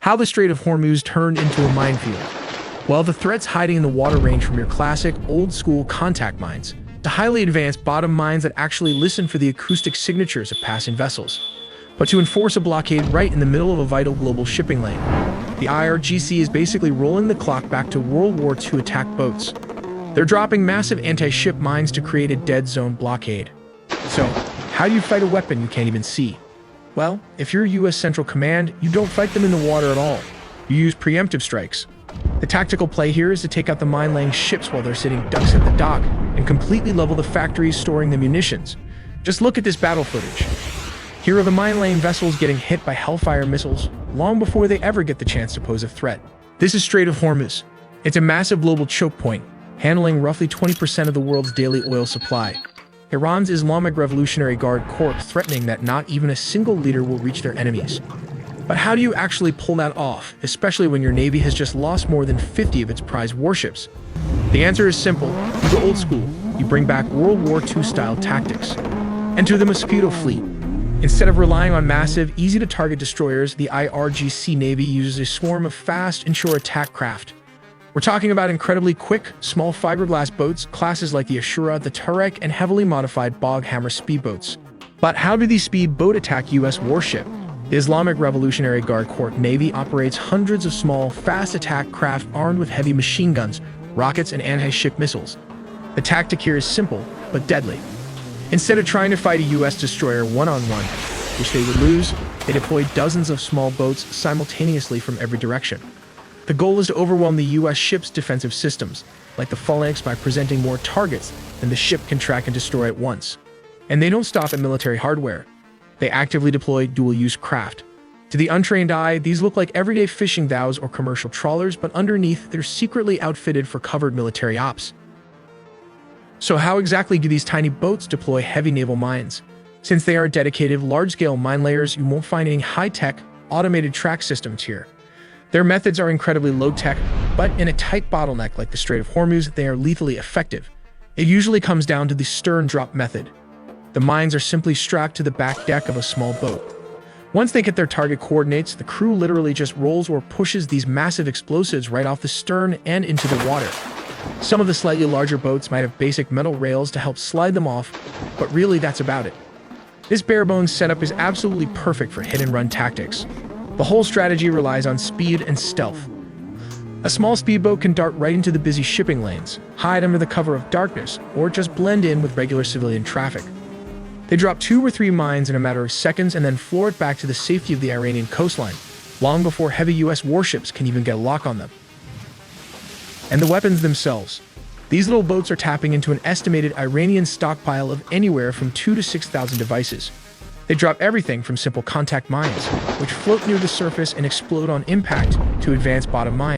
How the Strait of Hormuz turned into a minefield. Well, the threats hiding in the water range from your classic, old-school contact mines to highly advanced bottom mines that actually listen for the acoustic signatures of passing vessels, but to enforce a blockade right in the middle of a vital global shipping lane. The IRGC is basically rolling the clock back to World War II attack boats. They're dropping massive anti-ship mines to create a dead zone blockade. So, how do you fight a weapon you can't even see? Well, if you're US Central Command, you don't fight them in the water at all. You use preemptive strikes. The tactical play here is to take out the mine-laying ships while they're sitting ducks at the dock and completely level the factories storing the munitions. Just look at this battle footage. Here are the mine-laying vessels getting hit by Hellfire missiles long before they ever get the chance to pose a threat. This is Strait of Hormuz. It's a massive global choke point, handling roughly 20% of the world's daily oil supply. Iran's Islamic Revolutionary Guard Corps threatening that not even a single leader will reach their enemies. But how do you actually pull that off, especially when your navy has just lost more than 50 of its prized warships? The answer is simple. You go old school. You bring back World War II-style tactics. Enter the Mosquito Fleet. Instead of relying on massive, easy-to-target destroyers, the IRGC Navy uses a swarm of fast inshore attack craft. We're talking about incredibly quick, small fiberglass boats, classes like the Ashura, the Turek, and heavily modified Bog Hammer speedboats. But how do these speedboat attack US warship? The Islamic Revolutionary Guard Corps Navy operates hundreds of small, fast attack craft armed with heavy machine guns, rockets, and anti-ship missiles. The tactic here is simple, but deadly. Instead of trying to fight a US destroyer one-on-one, which they would lose, they deploy dozens of small boats simultaneously from every direction. The goal is to overwhelm the US ship's defensive systems, like the Phalanx, by presenting more targets than the ship can track and destroy at once. And they don't stop at military hardware. They actively deploy dual-use craft. To the untrained eye, these look like everyday fishing dhows or commercial trawlers, but underneath, they're secretly outfitted for covered military ops. So how exactly do these tiny boats deploy heavy naval mines? Since they are dedicated, large-scale mine layers, you won't find any high-tech, automated track systems here. Their methods are incredibly low-tech, but in a tight bottleneck like the Strait of Hormuz, they are lethally effective. It usually comes down to the stern drop method. The mines are simply strapped to the back deck of a small boat. Once they get their target coordinates, the crew literally just rolls or pushes these massive explosives right off the stern and into the water. Some of the slightly larger boats might have basic metal rails to help slide them off, but really that's about it. This bare-bones setup is absolutely perfect for hit-and-run tactics. The whole strategy relies on speed and stealth. A small speedboat can dart right into the busy shipping lanes, hide under the cover of darkness, or just blend in with regular civilian traffic. They drop 2 or 3 mines in a matter of seconds and then floor it back to the safety of the Iranian coastline, long before heavy US warships can even get a lock on them. And the weapons themselves. These little boats are tapping into an estimated Iranian stockpile of anywhere from 2,000 to 6,000 devices. They drop everything from simple contact mines, which float near the surface and explode on impact, to advanced bottom mines.